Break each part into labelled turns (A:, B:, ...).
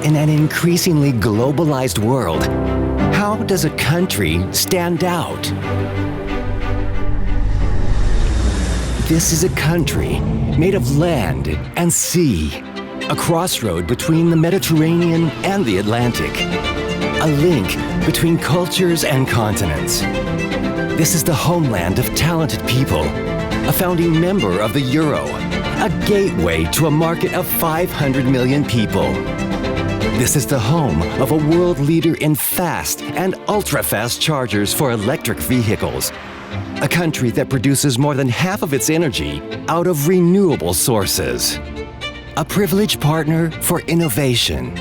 A: In an increasingly globalized world, how does a country stand out? This is a country made of land and sea, a crossroad between the Mediterranean and the Atlantic, a link between cultures and continents. This is the homeland of talented people, a founding member of the Euro, a gateway to a market of 500 million people. This is the home of a world leader in fast and ultra-fast chargers for electric vehicles, a country that produces more than half of its energy out of renewable sources. A privileged partner for innovation.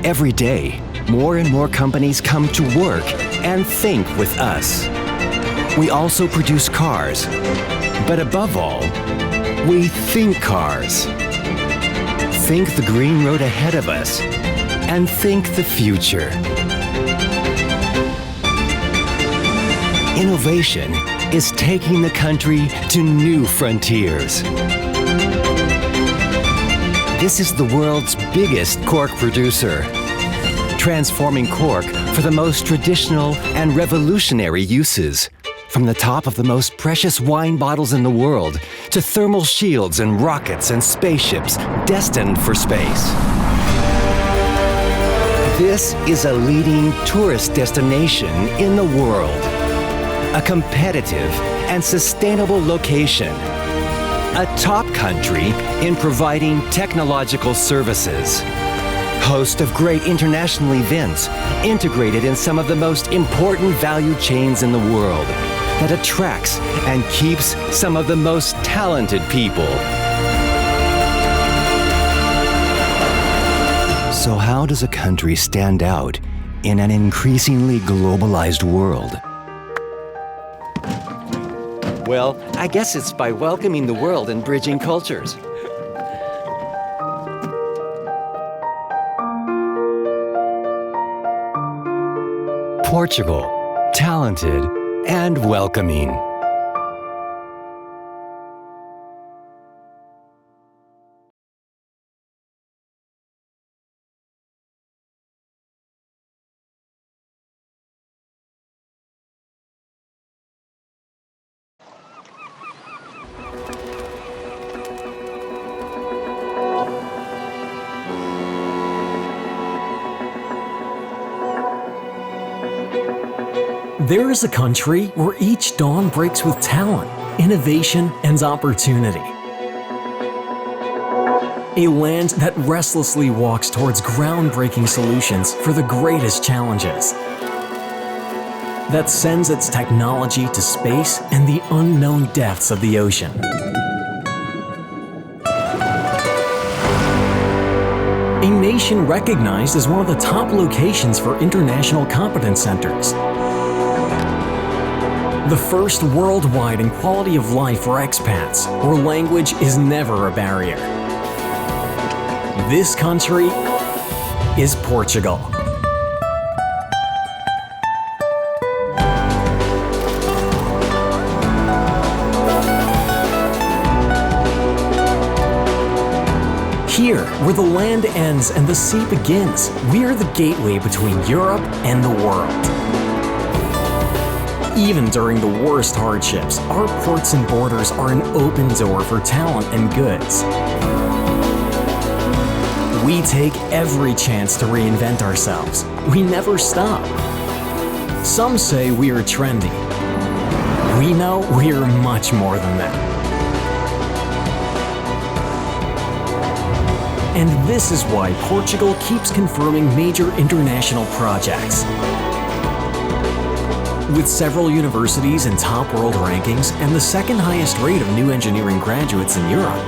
A: Every day, more and more companies come to work and think with us. We also produce cars, but above all, we think cars. Think the green road ahead of us, and think the future. Innovation is taking the country to new frontiers. This is the world's biggest cork producer, transforming cork for the most traditional and revolutionary uses. From the top of the most precious wine bottles in the world to thermal shields and rockets and spaceships destined for space. This is a leading tourist destination in the world. A competitive and sustainable location. A top country in providing technological services. Host of great international events integrated in some of the most important value chains in the world that attracts and keeps some of the most talented people. So how does a country stand out in an increasingly globalized world? Well, I guess it's by welcoming the world and bridging cultures. Portugal, talented and welcoming.
B: There is a country where each dawn breaks with talent, innovation, and opportunity. A land that restlessly walks towards groundbreaking solutions for the greatest challenges. That sends its technology to space and the unknown depths of the ocean. A nation recognized as one of the top locations for international competence centers. The first worldwide in quality of life for expats, where language is never a barrier. This country is Portugal. Here, where the land ends and the sea begins, we are the gateway between Europe and the world. Even during the worst hardships, our ports and borders are an open door for talent and goods. We take every chance to reinvent ourselves. We never stop. Some say we are trendy. We know we are much more than that. And this is why Portugal keeps confirming major international projects. With several universities in top world rankings and the second highest rate of new engineering graduates in Europe,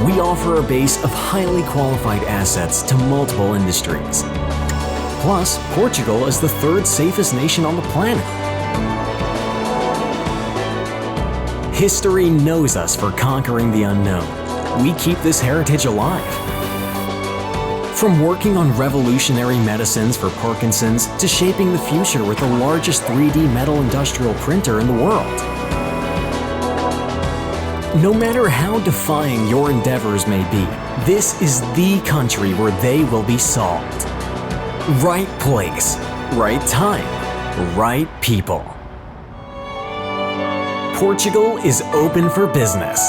B: we offer a base of highly qualified assets to multiple industries. Plus, Portugal is the third safest nation on the planet. History knows us for conquering the unknown. We keep this heritage alive. From working on revolutionary medicines for Parkinson's to shaping the future with the largest 3D metal industrial printer in the world. No matter how defying your endeavors may be, this is the country where they will be solved. Right place, right time, right people. Portugal is open for business.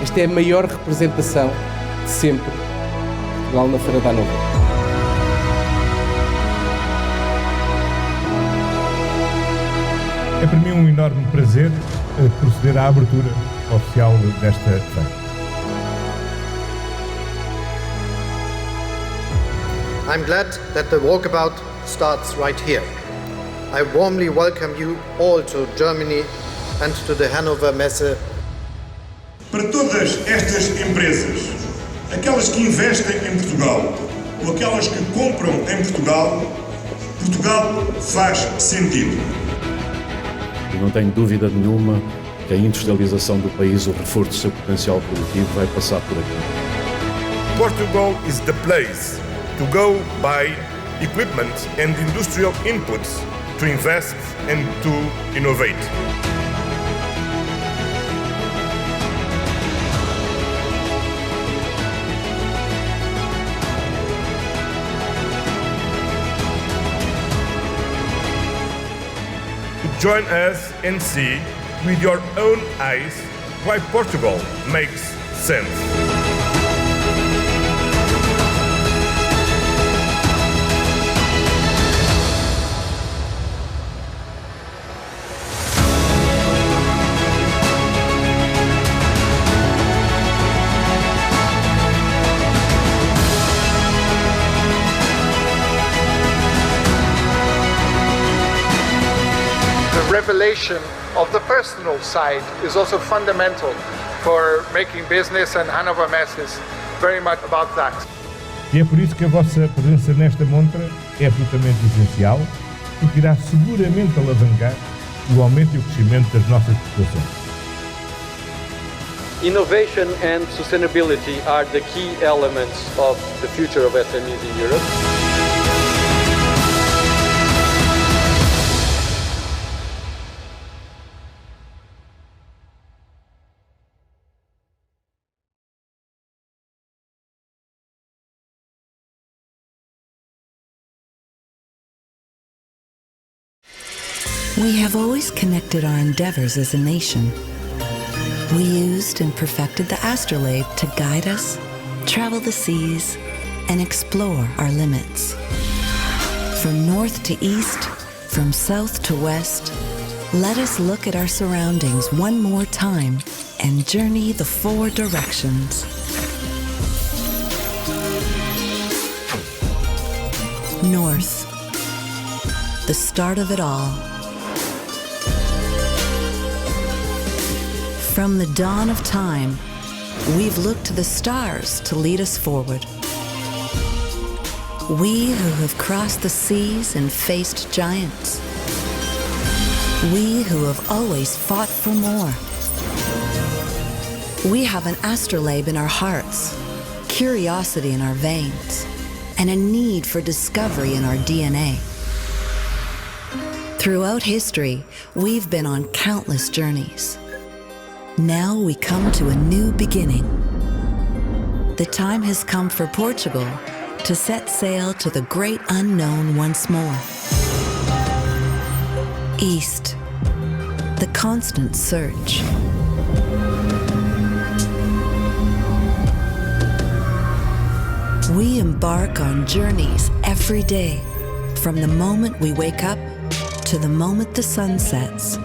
C: Esta é a maior representação de sempre de Portugal na Feira da Hannover.
D: É para mim um enorme prazer proceder à abertura oficial desta feira.
E: I'm glad that the walkabout starts right here. I warmly welcome you all to Germany and to the Hannover Messe.
F: Para todas estas empresas, aquelas que investem em Portugal ou aquelas que compram em Portugal, Portugal faz sentido.
G: E não tenho dúvida nenhuma que a industrialização do país, o reforço do seu potencial produtivo vai passar por aqui.
H: Portugal is the place to go buy equipment and industrial inputs to invest and to innovate. Join us and see with your own eyes why Portugal makes sense.
E: The revelation
I: of the personal side is also fundamental for making business, and Hannover Messe is very much about that.
D: E é por isso que a vossa presença nesta montra é absolutamente essencial, porque irá seguramente alavancar o aumento e o crescimento das nossas populações.
J: Innovation and sustainability are the key elements of the future of SMEs in Europe.
K: We have always connected our endeavors as a nation. We used and perfected the astrolabe to guide us, travel the seas, and explore our limits. From north to east, from south to west, let us look at our surroundings one more time and journey the 4 directions. North, the start of it all. From the dawn of time, we've looked to the stars to lead us forward. We who have crossed the seas and faced giants. We who have always fought for more. We have an astrolabe in our hearts, curiosity in our veins, and a need for discovery in our DNA. Throughout history, we've been on countless journeys. Now we come to a new beginning. The time has come for Portugal to set sail to the great unknown once more. East, the constant search. We embark on journeys every day, from the moment we wake up to the moment the sun sets,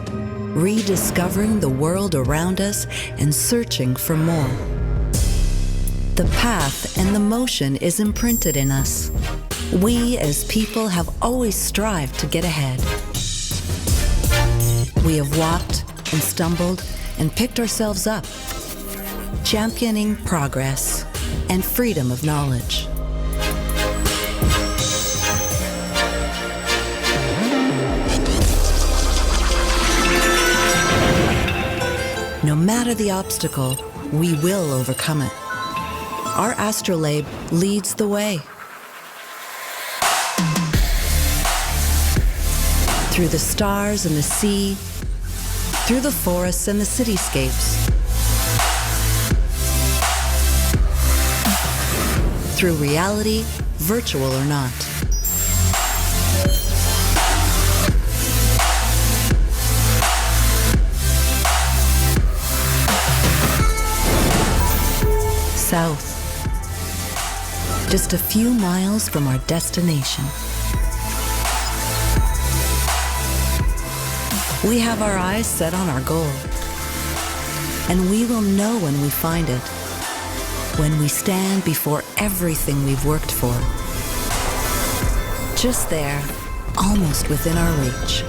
K: rediscovering the world around us and searching for more. The path and the motion is imprinted in us. We as people have always strived to get ahead. We have walked and stumbled and picked ourselves up, championing progress and freedom of knowledge. No matter the obstacle, we will overcome it. Our astrolabe leads the way. Through the stars and the sea, through the forests and the cityscapes, through reality, virtual or not. South, just a few miles from our destination. We have our eyes set on our goal, and we will know when we find it, when we stand before everything we've worked for. Just there, almost within our reach.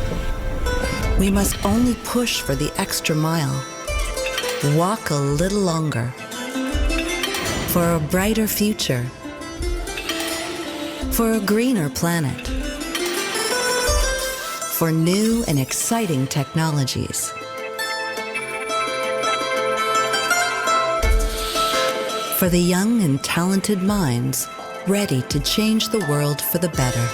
K: We must only push for the extra mile, walk a little longer, for a brighter future, for a greener planet, for new and exciting technologies, for the young and talented minds ready to change the world for the better.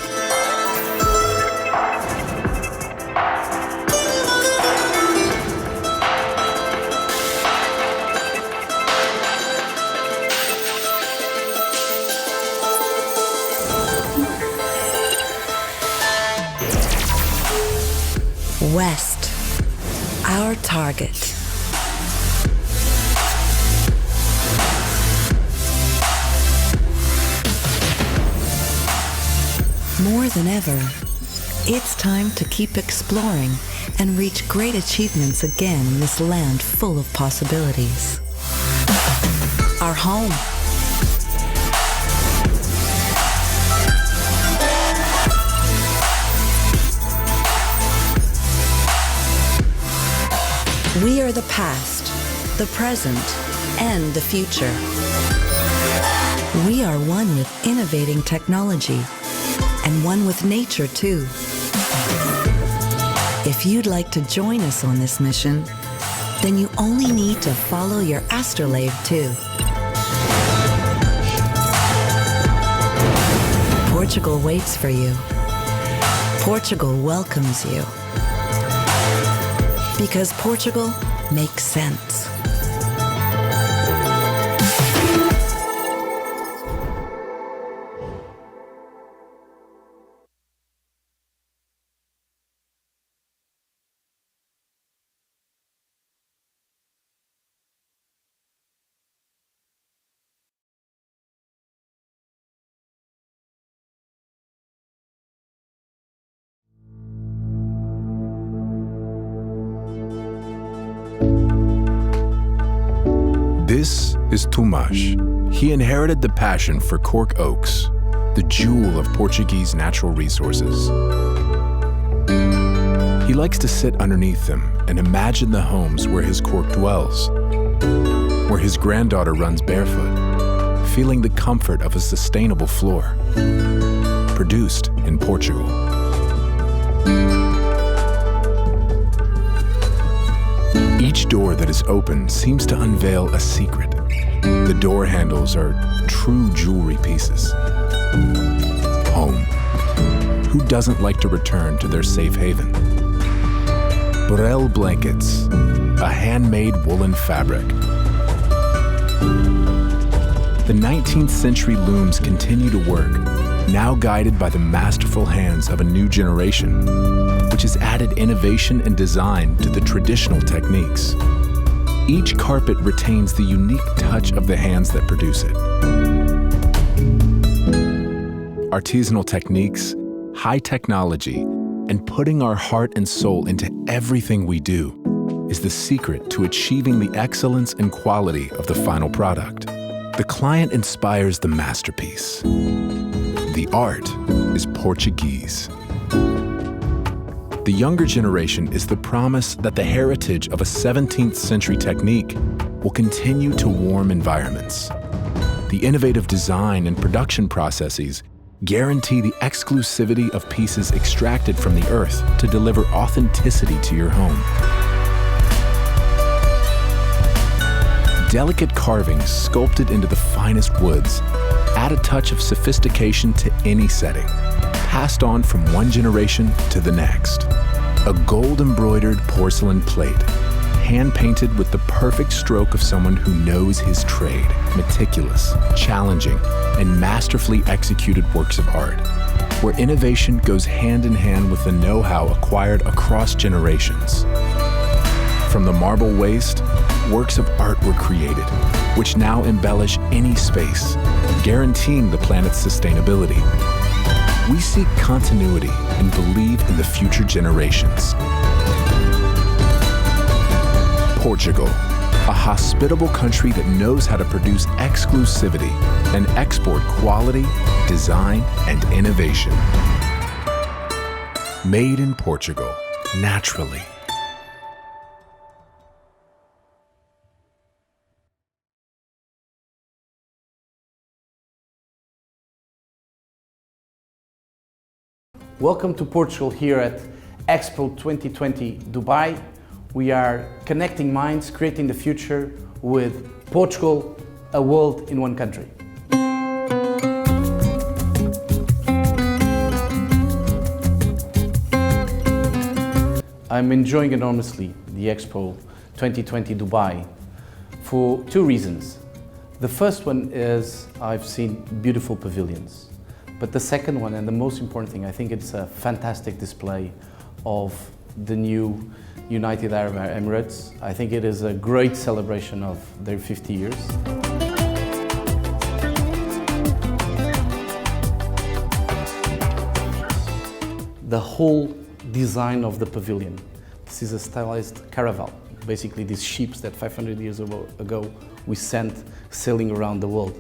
K: West, our target. More than ever, it's time to keep exploring and reach great achievements again in this land full of possibilities. Our home. We are the past, the present, and the future. We are one with innovating technology, and one with nature too. If you'd like to join us on this mission, then you only need to follow your astrolabe too. Portugal waits for you. Portugal welcomes you. Because Portugal makes sense.
L: This is Tomas. He inherited the passion for cork oaks, the jewel of Portuguese natural resources. He likes to sit underneath them and imagine the homes where his cork dwells, where his granddaughter runs barefoot, feeling the comfort of a sustainable floor, produced in Portugal. Each door that is open seems to unveil a secret. The door handles are true jewelry pieces. Home. Who doesn't like to return to their safe haven? Burel blankets, a handmade woolen fabric. The 19th century looms continue to work, now guided by the masterful hands of a new generation, which has added innovation and design to the traditional techniques. Each carpet retains the unique touch of the hands that produce it. Artisanal techniques, high technology, and putting our heart and soul into everything we do is the secret to achieving the excellence and quality of the final product. The client inspires the masterpiece. The art is Portuguese. The younger generation is the promise that the heritage of a 17th century technique will continue to warm environments. The innovative design and production processes guarantee the exclusivity of pieces extracted from the earth to deliver authenticity to your home. Delicate carvings sculpted into the finest woods add a touch of sophistication to any setting, passed on from one generation to the next. A gold-embroidered porcelain plate, hand-painted with the perfect stroke of someone who knows his trade. Meticulous, challenging, and masterfully executed works of art, where innovation goes hand in hand with the know-how acquired across generations. From the marble waste, works of art were created, which now embellish any space, guaranteeing the planet's sustainability. We seek continuity and believe in the future generations. Portugal, a hospitable country that knows how to produce exclusivity and export quality, design, and innovation. Made in Portugal, naturally.
C: Welcome to Portugal here at Expo 2020 Dubai. We are connecting minds, creating the future with Portugal, a world in one country. I'm enjoying enormously the Expo 2020 Dubai for two reasons. The first one is I've seen beautiful pavilions. But the second one, and the most important thing, I think it's a fantastic display of the new United Arab Emirates. I think it is a great celebration of their 50 years. The whole design of the pavilion. This is a stylized caravel. Basically these ships that 500 years ago we sent sailing around the world.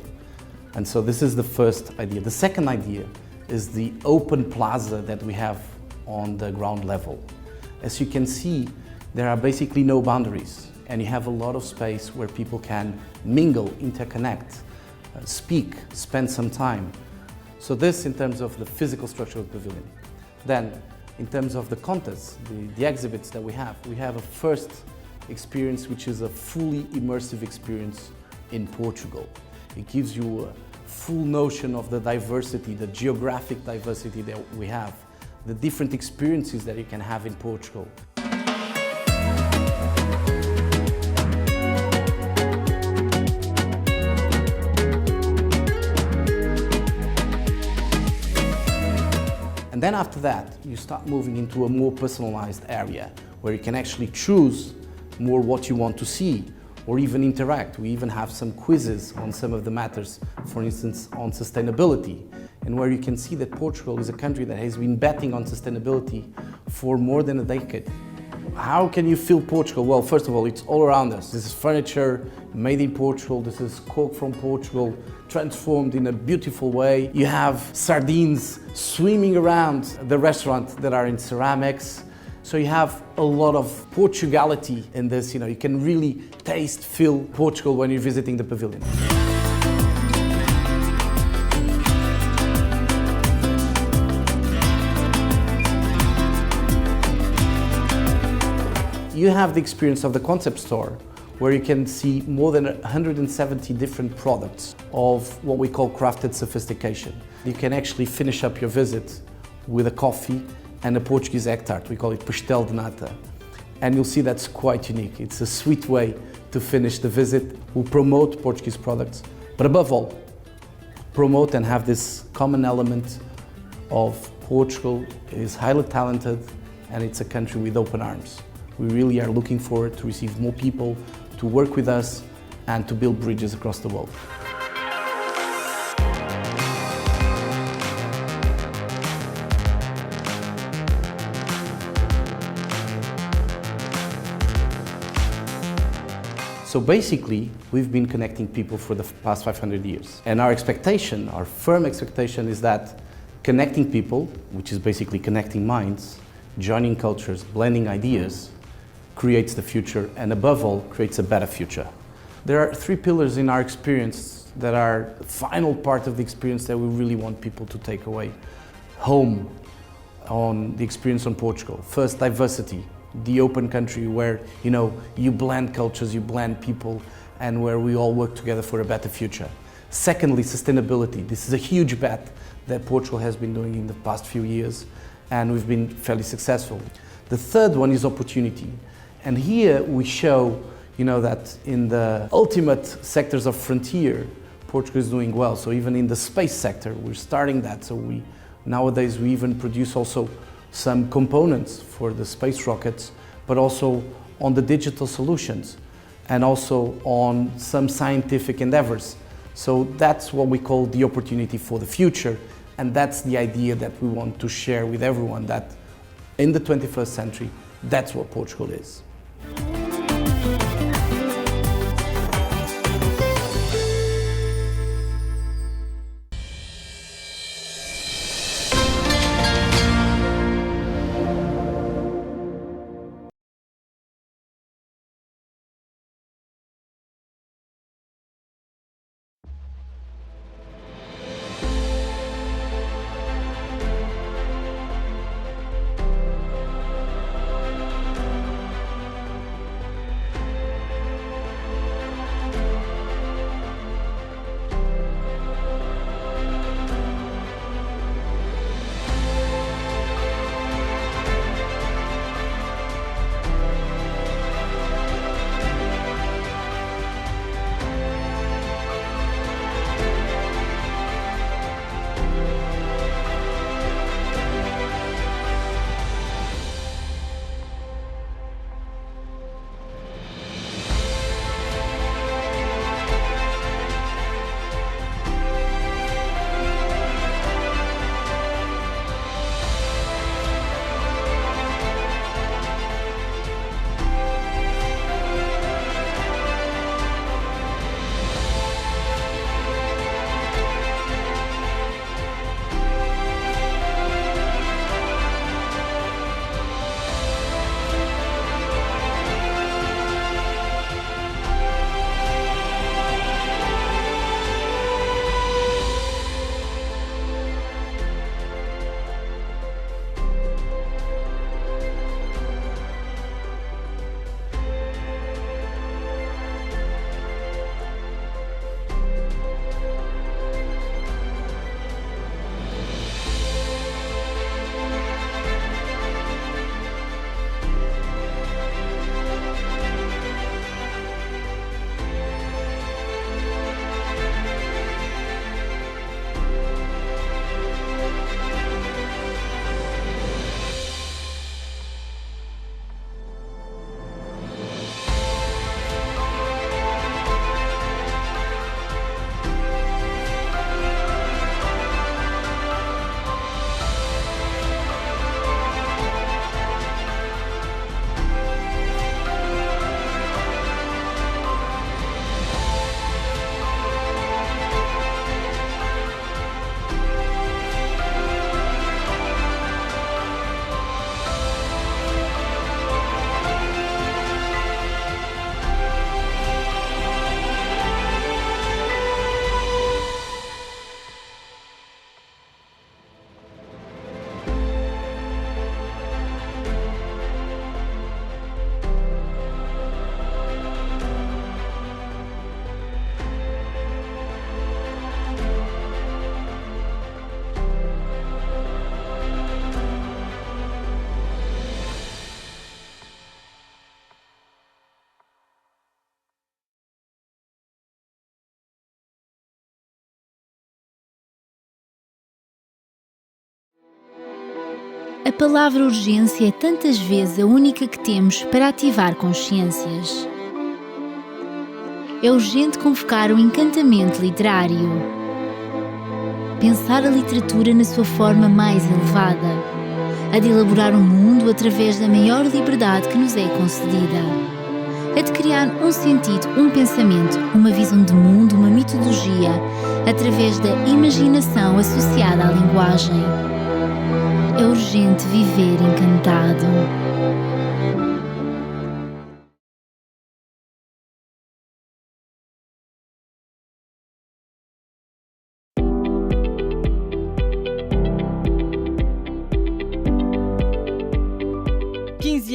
C: And so this is the first idea. The second idea is the open plaza that we have on the ground level. As you can see, there are basically no boundaries, and you have a lot of space where people can mingle, interconnect, speak, spend some time. So this in terms of the physical structure of the pavilion. Then, in terms of the contests, the exhibits that we have a first experience which is a fully immersive experience in Portugal. It gives you a full notion of the diversity, the geographic diversity that we have, the different experiences that you can have in Portugal. And then after that, you start moving into a more personalized area where you can actually choose more what you want to see or even interact. We even have some quizzes on some of the matters, for instance, on sustainability, and where you can see that Portugal is a country that has been betting on sustainability for more than a decade. How can you feel Portugal? Well, first of all, it's all around us. This is furniture made in Portugal. This is coke from Portugal, transformed in a beautiful way. You have sardines swimming around the restaurant that are in ceramics. So you have a lot of Portugality in this. You can really taste, feel Portugal when you're visiting the pavilion. You have the experience of the concept store, where you can see more than 170 different products of what we call crafted sophistication. You can actually finish up your visit with a coffee and a Portuguese egg tart. We call it pastel de nata. And you'll see that's quite unique. It's a sweet way to finish the visit. We'll promote Portuguese products, but above all, promote and have this common element of Portugal is highly talented and it's a country with open arms. We really are looking forward to receive more people, to work with us, and to build bridges across the world. So basically, we've been connecting people for the past 500 years. And our expectation, our firm expectation, is that connecting people, which is basically connecting minds, joining cultures, blending ideas, creates the future, and above all, creates a better future. There are 3 pillars in our experience that are the final part of the experience that we really want people to take away home on the experience on Portugal. First, diversity, the open country where you blend cultures, you blend people, and where we all work together for a better future. Secondly, sustainability. This is a huge bet that Portugal has been doing in the past few years, and we've been fairly successful. The third one is opportunity. And here we show, that in the ultimate sectors of frontier, Portugal is doing well. So even in the space sector, we're starting that. So nowadays we even produce also some components for the space rockets, but also on the digital solutions and also on some scientific endeavors. So that's what we call the opportunity for the future. And that's the idea that we want to share with everyone, that in the 21st century, that's what Portugal is.
M: A palavra urgência é tantas vezes a única que temos para ativar consciências. É urgente convocar o encantamento literário. Pensar a literatura na sua forma mais elevada. A de elaborar o mundo através da maior liberdade que nos é concedida. A de criar um sentido, um pensamento, uma visão de mundo, uma mitologia, através da imaginação associada à linguagem. É urgente viver encantado.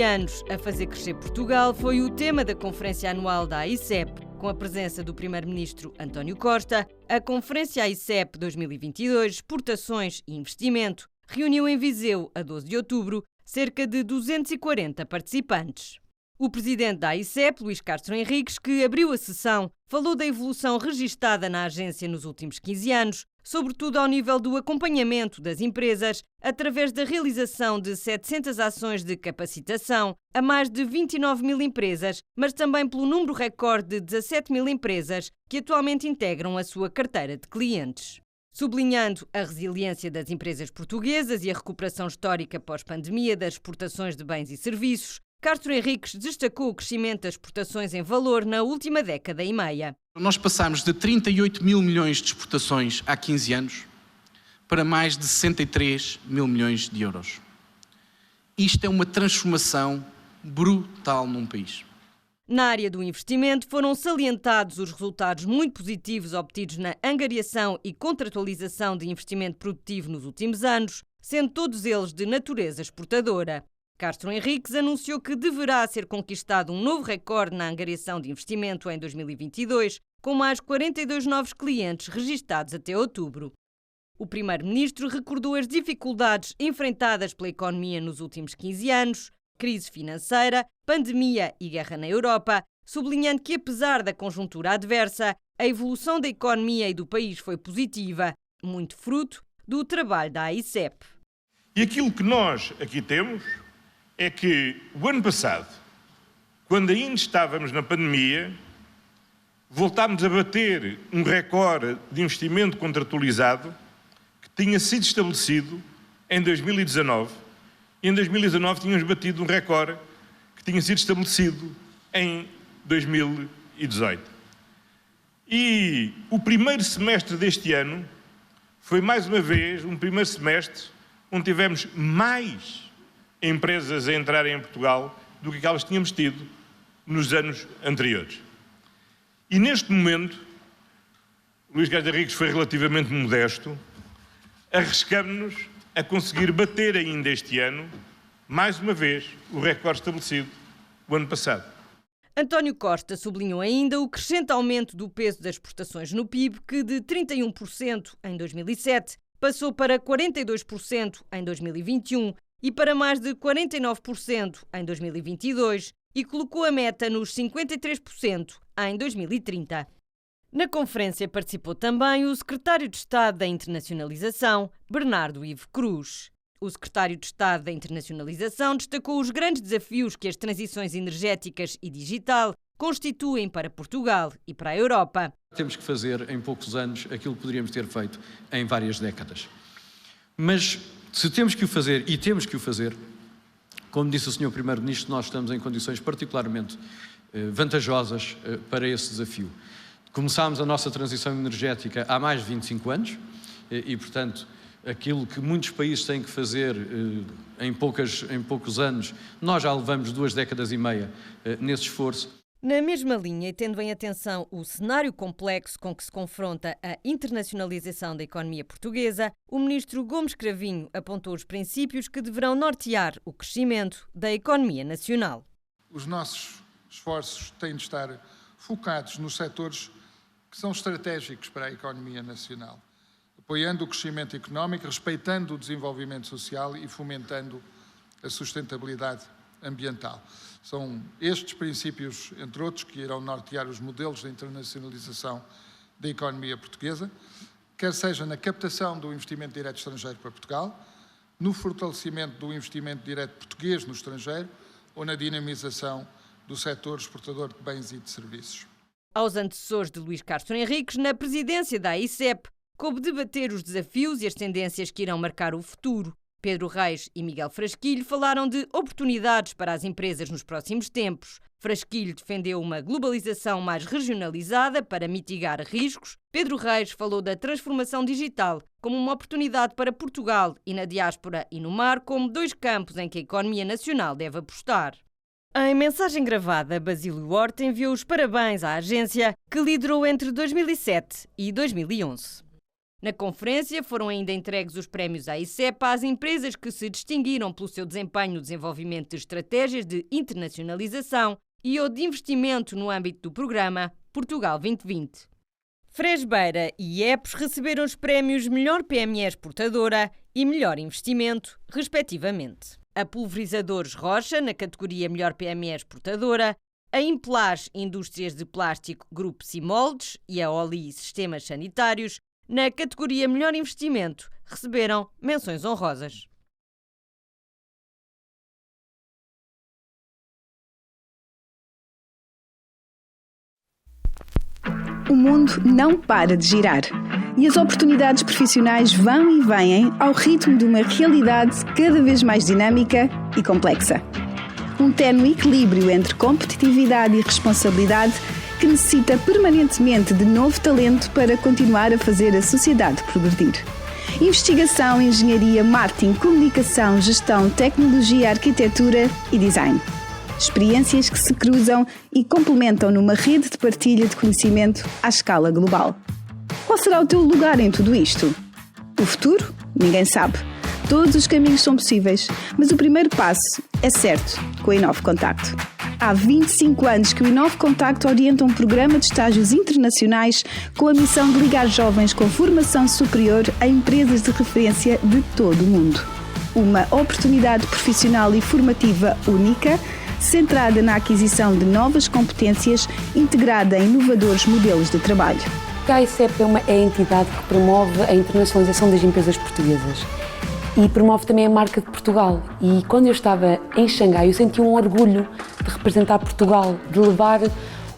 N: Anos a fazer crescer Portugal foi o tema da conferência anual da AICEP, com a presença do Primeiro-Ministro António Costa. A conferência AICEP 2022, Exportações e Investimento, reuniu em Viseu, a 12 de outubro, cerca de 240 participantes. O presidente da AICEP, Luís Castro Henriques, que abriu a sessão, falou da evolução registada na agência nos últimos 15 anos, sobretudo ao nível do acompanhamento das empresas, através da realização de 700 ações de capacitação a mais de 29 mil empresas, mas também pelo número recorde de 17 mil empresas que atualmente integram a sua carteira de clientes. Sublinhando a resiliência das empresas portuguesas e a recuperação histórica pós-pandemia das exportações de bens e serviços, Castro Henriques destacou o crescimento das exportações em valor na última década e meia.
O: Nós passámos de 38 mil milhões de exportações há 15 anos para mais de 63 mil milhões de euros. Isto é uma transformação brutal num país.
N: Na área do investimento foram salientados os resultados muito positivos obtidos na angariação e contratualização de investimento produtivo nos últimos anos, sendo todos eles de natureza exportadora. Castro Henriques anunciou que deverá ser conquistado um novo recorde na angariação de investimento em 2022, com mais 42 novos clientes registados até outubro. O Primeiro-Ministro recordou as dificuldades enfrentadas pela economia nos últimos 15 anos, crise financeira, pandemia e guerra na Europa, sublinhando que, apesar da conjuntura adversa, a evolução da economia e do país foi positiva, muito fruto do trabalho da AICEP.
H: E aquilo que nós aqui temos é que o ano passado, quando ainda estávamos na pandemia, voltámos a bater um recorde de investimento contratualizado que tinha sido estabelecido em 2019. E em 2019 tínhamos batido um recorde que tinha sido estabelecido em 2018. E o primeiro semestre deste ano foi mais uma vez um primeiro semestre onde tivemos mais empresas a entrarem em Portugal do que aquelas que tínhamos tido nos anos anteriores. E neste momento, Luís Castro Henriques foi relativamente modesto, arriscamos-nos a conseguir bater ainda este ano, mais uma vez, o recorde estabelecido o ano passado.
N: António Costa sublinhou ainda o crescente aumento do peso das exportações no PIB, que de 31% em 2007 passou para 42% em 2021 e para mais de 49% em 2022 e colocou a meta nos 53% em 2030. Na conferência participou também o secretário de Estado da Internacionalização, Bernardo Ivo Cruz. O secretário de Estado da Internacionalização destacou os grandes desafios que as transições energéticas e digital constituem para Portugal e para a Europa.
P: Temos que fazer em poucos anos aquilo que poderíamos ter feito em várias décadas. Mas se temos que o fazer, e temos que o fazer, como disse o Sr. Primeiro-Ministro, nós estamos em condições particularmente vantajosas para esse desafio. Começámos a nossa transição energética há mais de 25 anos e, portanto, aquilo que muitos países têm que fazer em poucos anos, nós já levamos 2 décadas e meia nesse esforço.
N: Na mesma linha, e tendo em atenção o cenário complexo com que se confronta a internacionalização da economia portuguesa, o ministro Gomes Cravinho apontou os princípios que deverão nortear o crescimento da economia nacional.
Q: Os nossos esforços têm de estar focados nos setores que são estratégicos para a economia nacional, apoiando o crescimento económico, respeitando o desenvolvimento social e fomentando a sustentabilidade ambiental. São estes princípios, entre outros, que irão nortear os modelos de internacionalização da economia portuguesa, quer seja na captação do investimento direto estrangeiro para Portugal, no fortalecimento do investimento direto português no estrangeiro ou na dinamização do setor exportador de bens e de serviços.
N: Aos antecessores de Luís Castro Henriques, na presidência da AICEP, coube debater os desafios e as tendências que irão marcar o futuro. Pedro Reis e Miguel Frasquilho falaram de oportunidades para as empresas nos próximos tempos. Frasquilho defendeu uma globalização mais regionalizada para mitigar riscos. Pedro Reis falou da transformação digital como uma oportunidade para Portugal e na diáspora e no mar como 2 campos em que a economia nacional deve apostar. Em mensagem gravada, Basílio Horta enviou os parabéns à agência que liderou entre 2007 e 2011. Na conferência foram ainda entregues os prémios AICEP às empresas que se distinguiram pelo seu desempenho no desenvolvimento de estratégias de internacionalização e ou de investimento no âmbito do programa Portugal 2020. Fresbeira e EPOS receberam os prémios Melhor PME Exportadora e Melhor Investimento, respectivamente. A Pulverizadores Rocha, na categoria Melhor PME Exportadora, a Implage Indústrias de Plástico Grupo Simoldes e a Oli Sistemas Sanitários, na categoria Melhor Investimento, receberam menções honrosas.
R: O mundo não para de girar e as oportunidades profissionais vão e vêm ao ritmo de uma realidade cada vez mais dinâmica e complexa. Um ténue equilíbrio entre competitividade e responsabilidade que necessita permanentemente de novo talento para continuar a fazer a sociedade progredir. Investigação, engenharia, marketing, comunicação, gestão, tecnologia, arquitetura e design. Experiências que se cruzam e complementam numa rede de partilha de conhecimento à escala global. Qual será o teu lugar em tudo isto? O futuro? Ninguém sabe. Todos os caminhos são possíveis, mas o primeiro passo é certo, com o Inove Contacto. Há 25 anos que o Inove Contacto orienta um programa de estágios internacionais com a missão de ligar jovens com formação superior a empresas de referência de todo o mundo. Uma oportunidade profissional e formativa única, centrada na aquisição de novas competências, integrada em inovadores modelos de trabalho.
S: A AICEP é a entidade que promove a internacionalização das empresas portuguesas e promove também a marca de Portugal. E quando eu estava em Xangai, eu senti um orgulho de representar Portugal, de levar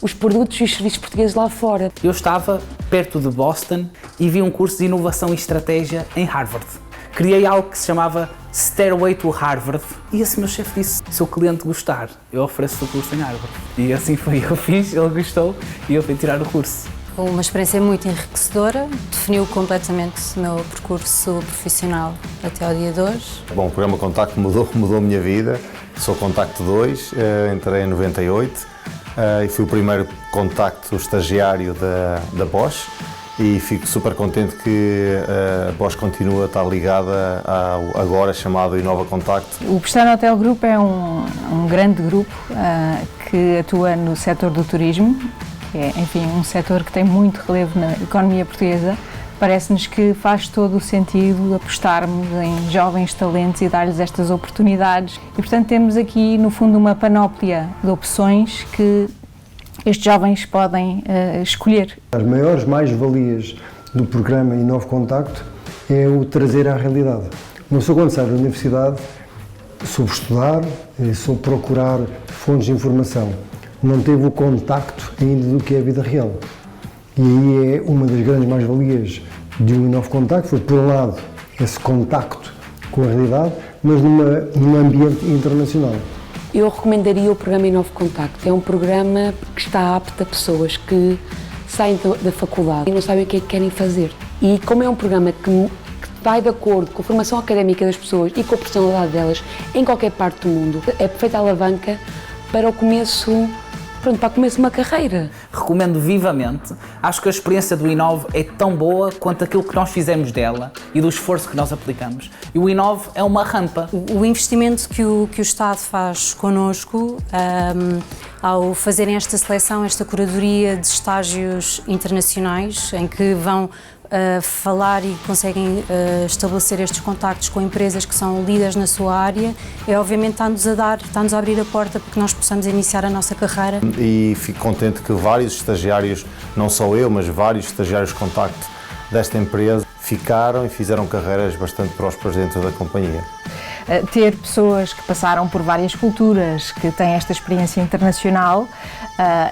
S: os produtos e os serviços portugueses lá fora.
T: Eu estava perto de Boston e vi um curso de inovação e estratégia em Harvard. Criei algo que se chamava Stairway to Harvard e esse meu chefe disse, se o cliente gostar, eu ofereço o curso em Harvard. E assim foi, eu fiz, ele gostou e eu fui tirar o curso.
U: Uma experiência muito enriquecedora, definiu completamente o meu percurso profissional até ao dia de hoje.
V: Bom, o programa Contacto mudou a minha vida, sou Contacto 2, entrei em 98 e fui o primeiro contacto estagiário da Bosch e fico super contente que a Bosch continua a estar ligada ao agora chamado Inova Contacto.
W: O Pestana Hotel Group é um grande grupo que atua no setor do turismo, que é, enfim, um setor que tem muito relevo na economia portuguesa. Parece-nos que faz todo o sentido apostarmos em jovens talentos e dar-lhes estas oportunidades. E, portanto, temos aqui, no fundo, uma panóplia de opções que estes jovens podem escolher.
X: As maiores mais-valias do programa Inove Contacto é o trazer à realidade. Uma pessoa, quando sai da universidade, soube estudar, soube procurar fontes de informação. Não teve o contacto ainda do que é a vida real. E aí é uma das grandes mais-valias de um Inove Contacto, foi, por um lado, esse contacto com a realidade, mas num ambiente internacional.
S: Eu recomendaria o programa Inove Contacto. É um programa que está apto a pessoas que saem da faculdade e não sabem o que é que querem fazer. E como é um programa que vai de acordo com a formação académica das pessoas e com a personalidade delas em qualquer parte do mundo, é perfeita alavanca para o começo de uma carreira.
T: Recomendo vivamente. Acho que a experiência do Inove é tão boa quanto aquilo que nós fizemos dela e do esforço que nós aplicamos. E o Inove é uma rampa.
U: O investimento que o Estado faz connosco ao fazerem esta seleção, esta curadoria de estágios internacionais, em que vão falar e conseguem estabelecer estes contactos com empresas que são líderes na sua área, obviamente está-nos a abrir a porta para que nós possamos iniciar a nossa carreira.
V: E fico contente que vários estagiários, não só eu, mas vários estagiários de contacto desta empresa, ficaram e fizeram carreiras bastante prósperas dentro da companhia.
W: Ter pessoas que passaram por várias culturas, que têm esta experiência internacional,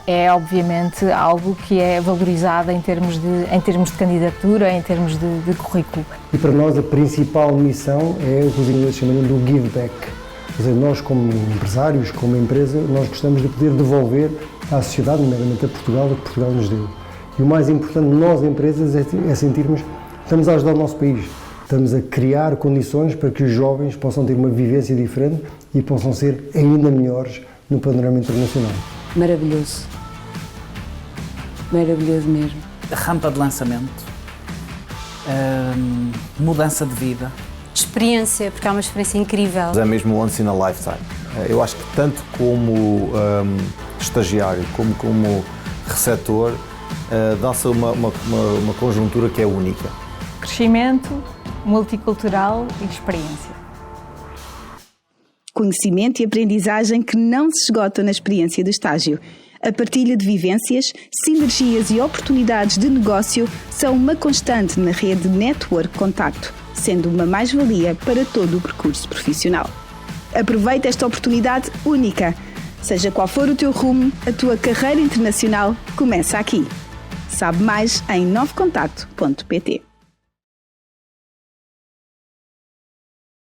W: é obviamente algo que é valorizado em termos de candidatura, em termos de currículo.
X: E para nós a principal missão é o que os ingleses chamam do give back. Ou seja, nós como empresários, como empresa, nós gostamos de poder devolver à sociedade, nomeadamente a Portugal, o que Portugal nos deu. E o mais importante, nós empresas, é sentirmos que estamos a ajudar o nosso país. Estamos a criar condições para que os jovens possam ter uma vivência diferente e possam ser ainda melhores no panorama internacional.
S: Maravilhoso. Maravilhoso mesmo.
T: A rampa de lançamento, mudança de vida.
U: Experiência, porque é uma experiência incrível.
V: É mesmo once in a lifetime. Eu acho que tanto como estagiário como receptor, dá-se uma conjuntura que é única.
W: Crescimento, multicultural e experiência.
R: Conhecimento e aprendizagem que não se esgotam na experiência do estágio. A partilha de vivências, sinergias e oportunidades de negócio são uma constante na rede Network Contacto, sendo uma mais-valia para todo o percurso profissional. Aproveita esta oportunidade única. Seja qual for o teu rumo, a tua carreira internacional começa aqui. Sabe mais em novocontacto.pt.